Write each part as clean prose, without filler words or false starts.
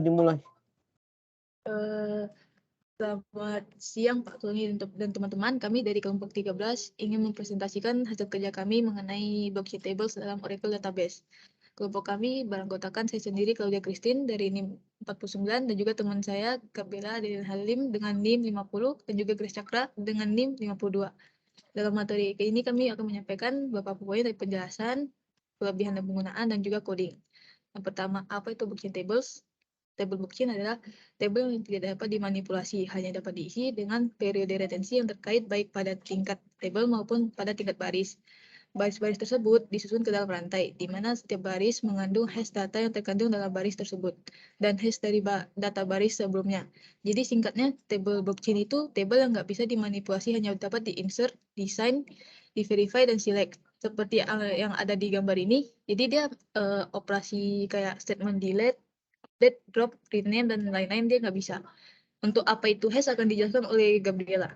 Dimulai. Selamat siang Pak Tony dan teman-teman. Kami dari kelompok 13 ingin mempresentasikan hasil kerja kami mengenai blockchain tables dalam Oracle Database. Kelompok kami beranggotakan saya sendiri Claudia Christine dari NIM 49 dan juga teman saya Gabriela dari Halim dengan NIM 50 dan juga Grace Cakra dengan NIM 52. Dalam materi ini kami akan menyampaikan beberapa poin dari penjelasan, kelebihan dan penggunaan dan juga coding. Yang pertama, apa itu blockchain tables? Tabel blockchain adalah tabel yang tidak dapat dimanipulasi, hanya dapat diisi dengan periode retensi yang terkait baik pada tingkat tabel maupun pada tingkat baris. Baris-baris tersebut disusun ke dalam rantai, di mana setiap baris mengandung hash data yang terkandung dalam baris tersebut, dan hash dari data baris sebelumnya. Jadi singkatnya, tabel blockchain itu tabel yang nggak bisa dimanipulasi, hanya dapat di-insert, design, di-verify, dan select. Seperti yang ada di gambar ini, jadi dia operasi kayak statement delete, drop, rename, dan lain-lain dia nggak bisa. Untuk apa itu hash akan dijelaskan oleh Gabriela.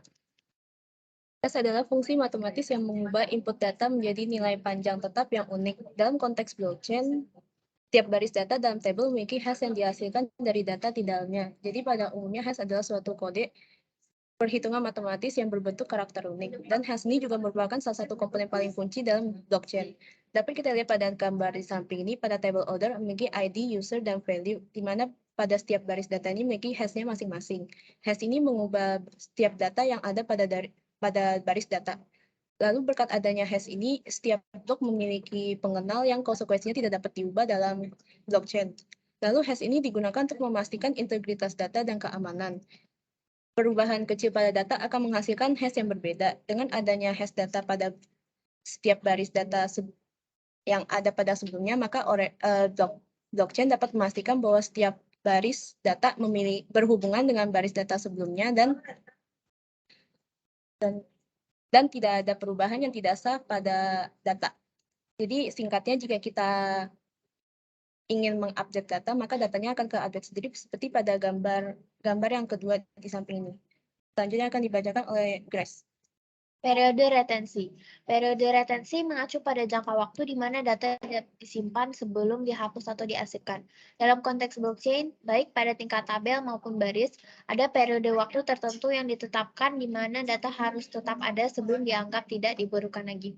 Hash adalah fungsi matematis yang mengubah input data menjadi nilai panjang tetap yang unik. Dalam konteks blockchain, tiap baris data dalam tabel memiliki hash yang dihasilkan dari data di dalamnya. Jadi pada umumnya hash adalah suatu kode perhitungan matematis yang berbentuk karakter unik. Dan hash ini juga merupakan salah satu komponen paling kunci dalam blockchain. Dapat kita lihat pada gambar di samping ini, pada table order memiliki ID, user, dan value, di mana pada setiap baris data ini memiliki hash-nya masing-masing. Hash ini mengubah setiap data yang ada pada baris data. Lalu berkat adanya hash ini, setiap blok memiliki pengenal yang konsekuensinya tidak dapat diubah dalam blockchain. Lalu hash ini digunakan untuk memastikan integritas data dan keamanan. Perubahan kecil pada data akan menghasilkan hash yang berbeda. Dengan adanya hash data pada setiap baris data yang ada pada sebelumnya, maka blockchain dapat memastikan bahwa setiap baris data berhubungan dengan baris data sebelumnya dan tidak ada perubahan yang tidak sah pada data. Jadi singkatnya, jika kita ingin mengupdate data, maka datanya akan ke-update sendiri seperti pada gambar yang kedua di samping ini. Selanjutnya akan dibacakan oleh Grace. Periode retensi. Periode retensi mengacu pada jangka waktu di mana data disimpan sebelum dihapus atau diarsipkan. Dalam konteks blockchain, baik pada tingkat tabel maupun baris, ada periode waktu tertentu yang ditetapkan di mana data harus tetap ada sebelum dianggap tidak diperlukan lagi.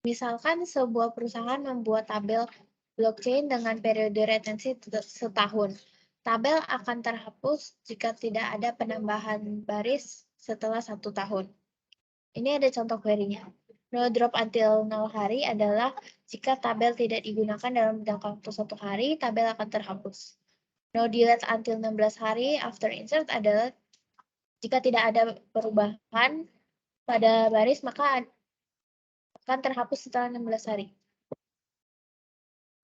Misalkan sebuah perusahaan membuat tabel blockchain dengan periode retensi setahun. Tabel akan terhapus jika tidak ada penambahan baris setelah 1 tahun. Ini ada contoh query-nya. No drop until 0 hari adalah jika tabel tidak digunakan dalam jangka waktu 1 hari, tabel akan terhapus. No delete until 16 hari after insert adalah jika tidak ada perubahan pada baris, maka akan terhapus setelah 16 hari.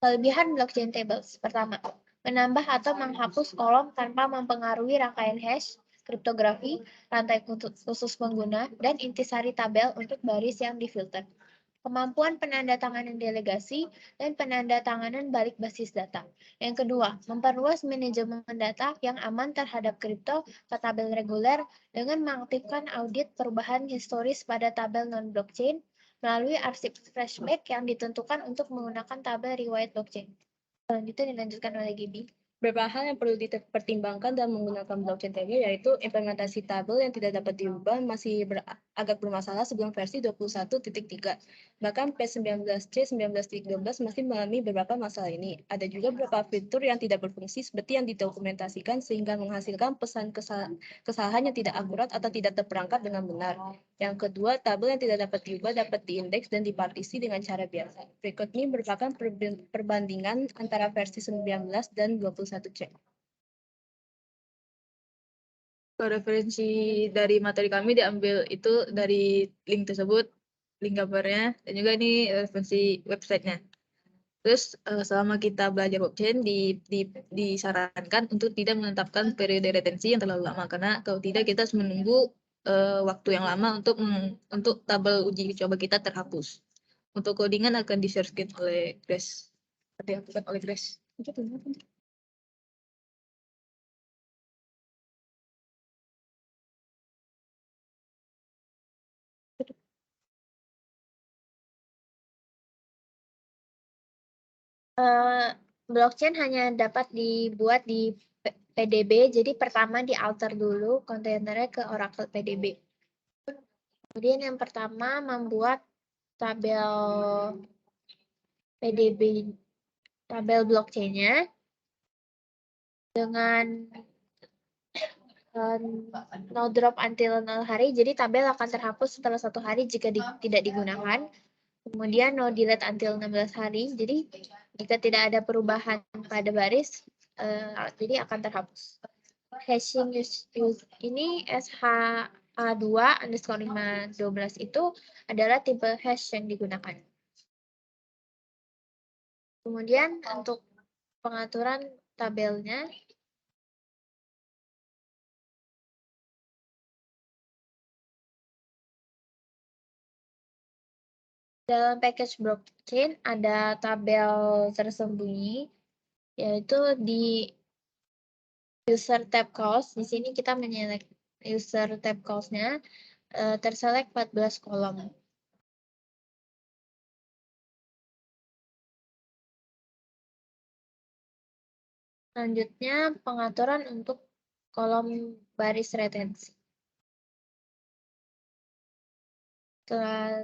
Kelebihan blockchain tables. Pertama, menambah atau menghapus kolom tanpa mempengaruhi rangkaian hash, kriptografi, rantai khusus pengguna, dan intisari tabel untuk baris yang difilter. Kemampuan penandatanganan delegasi dan penandatanganan balik basis data. Yang kedua, memperluas manajemen data yang aman terhadap kripto ke tabel reguler dengan mengaktifkan audit perubahan historis pada tabel non-blockchain melalui arsip flashback yang ditentukan untuk menggunakan tabel riwayat blockchain. Selanjutnya dilanjutkan oleh Gibi. Beberapa hal yang perlu dipertimbangkan dalam menggunakan blockchain table, yaitu implementasi tabel yang tidak dapat diubah masih agak bermasalah sebelum versi 21.3. Bahkan P19C 19.12 masih mengalami beberapa masalah ini. Ada juga beberapa fitur yang tidak berfungsi seperti yang didokumentasikan sehingga menghasilkan pesan kesalahan yang tidak akurat atau tidak terperangkap dengan benar. Yang kedua, tabel yang tidak dapat diubah dapat diindeks dan dipartisi dengan cara biasa. Berikut ini merupakan perbandingan antara versi 19 dan 21C. Referensi dari materi kami diambil itu dari link tersebut, link gambarnya, dan juga ini referensi websitenya. Terus selama kita belajar blockchain disarankan untuk tidak menetapkan periode retensi yang terlalu lama, karena kalau tidak kita harus menunggu waktu yang lama untuk tabel uji coba kita terhapus. Untuk codingan akan di-share screen oleh Grace. Dilakukan oleh Grace. Blockchain hanya dapat dibuat di PDB. Jadi pertama di alter dulu kontainernya ke Oracle PDB. Kemudian yang pertama membuat tabel PDB, tabel blockchain-nya dengan no drop until 0 hari. Jadi tabel akan terhapus setelah 1 hari jika tidak digunakan. Kemudian no delete until 16 hari. Jadi jika tidak ada perubahan pada baris, jadi akan terhapus. Hashing ini SHA2_512 itu adalah tipe hash yang digunakan. Kemudian untuk pengaturan tabelnya, dalam package blockchain ada tabel tersembunyi, yaitu di user tab cost. Di sini kita menyelek user tab cost-nya, terselect 14 kolom. Selanjutnya pengaturan untuk kolom baris retensi. Setelah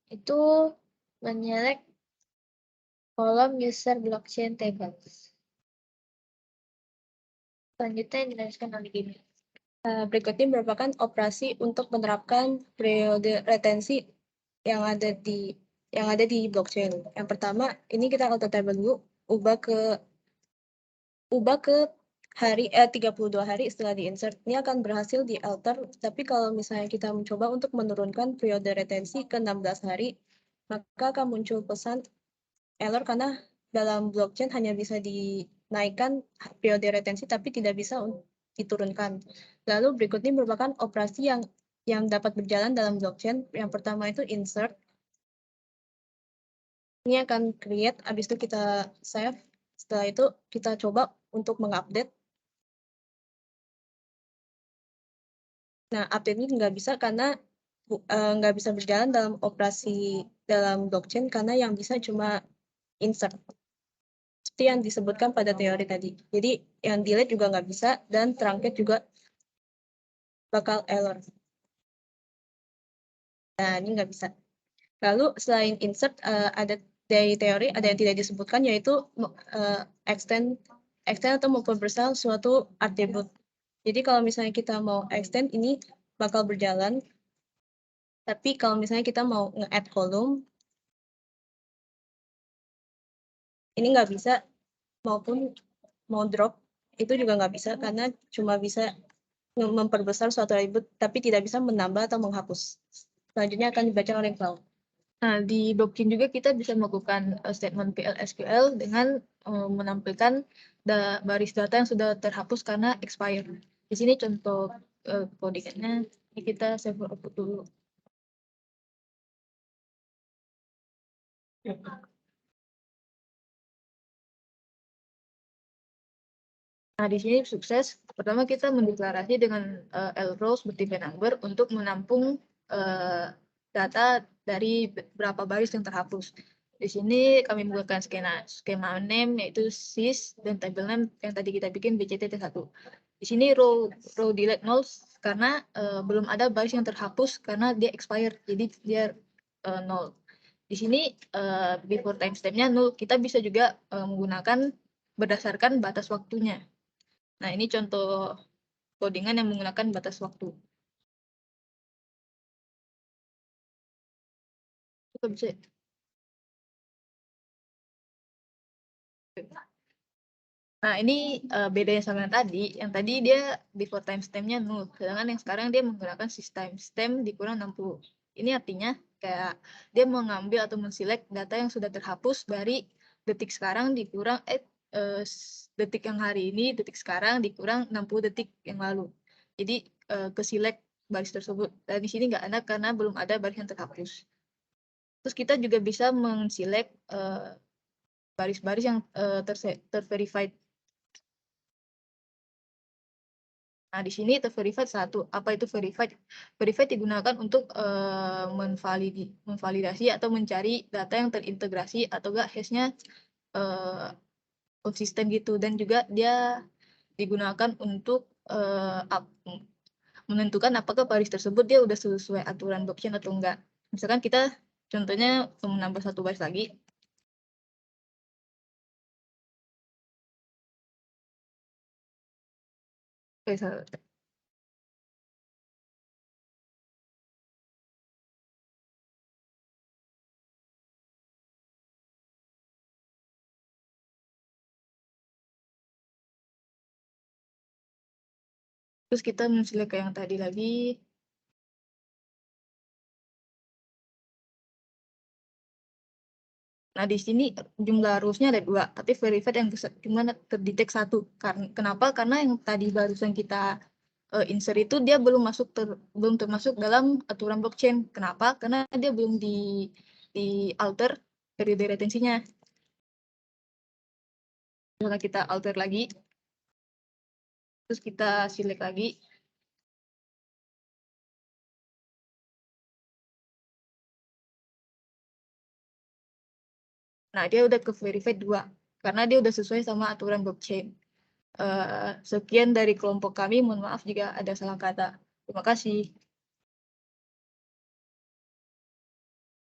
itu menyelek kolom user blockchain tables. Selanjutnya dijelaskan oleh Gini. Berikutnya merupakan operasi untuk menerapkan periode retensi yang ada di blockchain. Yang pertama, ini kita alter table dulu, ubah ke hari 32 hari setelah di-insert. Ini akan berhasil di-alter, tapi kalau misalnya kita mencoba untuk menurunkan periode retensi ke 16 hari, maka akan muncul pesan error karena dalam blockchain hanya bisa dinaikkan periode retensi tapi tidak bisa diturunkan. Lalu berikutnya merupakan operasi yang dapat berjalan dalam blockchain. Yang pertama itu insert. Ini akan create, habis itu kita save. Setelah itu kita coba untuk mengupdate. Nah, update ini nggak bisa karena nggak bisa berjalan dalam operasi dalam blockchain karena yang bisa cuma insert. Seperti yang disebutkan pada teori tadi. Jadi yang delete juga nggak bisa dan truncate juga bakal error. Nah, ini nggak bisa. Lalu selain insert, ada dari teori ada yang tidak disebutkan yaitu extend atau memperbesar suatu atribut. Jadi kalau misalnya kita mau extend ini bakal berjalan. Tapi kalau misalnya kita mau nge-add kolom, ini nggak bisa, maupun mau drop, itu juga nggak bisa, karena cuma bisa memperbesar suatu atribut, tapi tidak bisa menambah atau menghapus. Selanjutnya akan dibaca oleh Cloud. Nah, di blockchain juga kita bisa melakukan statement PL/SQL dengan menampilkan baris data yang sudah terhapus karena expire. Di sini contoh codingannya, ini kita save output dulu. Nah, di sini sukses. Pertama kita mendeklarasi dengan L-rows bertipe number untuk menampung data dari berapa baris yang terhapus. Di sini kami menggunakan skema name yaitu sys dan table name yang tadi kita bikin BCTT1. Di sini row delete null karena belum ada baris yang terhapus karena dia expired, jadi dia null. Di sini before timestamp-nya null. Kita bisa juga menggunakan berdasarkan batas waktunya. Nah, ini contoh codingan yang menggunakan batas waktu. Kita bisa. Nah, ini bedanya sama yang tadi. Yang tadi dia before timestamp-nya null. Sedangkan yang sekarang dia menggunakan timestamp dikurang 60. Ini artinya kayak dia mengambil atau menselect data yang sudah terhapus dari detik sekarang dikurang detik yang hari ini, detik sekarang dikurang 60 detik yang lalu. Jadi ke-select baris tersebut. Dan di sini nggak ada karena belum ada baris yang terhapus. Terus kita juga bisa men-select baris-baris yang terverified. Nah, di sini terverified satu. Apa itu verified? Verified digunakan untuk memvalidasi atau mencari data yang terintegrasi atau enggak hash-nya konsisten gitu. Dan juga dia digunakan untuk menentukan apakah baris tersebut dia udah sesuai aturan blockchain atau enggak. Misalkan kita contohnya menambah satu baris lagi. Terus kita men-select ke yang tadi lagi. Nah, di sini jumlah rules-nya ada 2, tapi verified yang cuma terdetek 1. Kenapa? Karena yang tadi barusan kita insert itu dia belum termasuk dalam aturan blockchain. Kenapa? Karena dia belum di alter periode retensinya. Misalnya kita alter lagi, terus kita select lagi. Nah, dia udah ke verified 2, karena dia udah sesuai sama aturan blockchain. Sekian dari kelompok kami, mohon maaf jika ada salah kata. Terima kasih.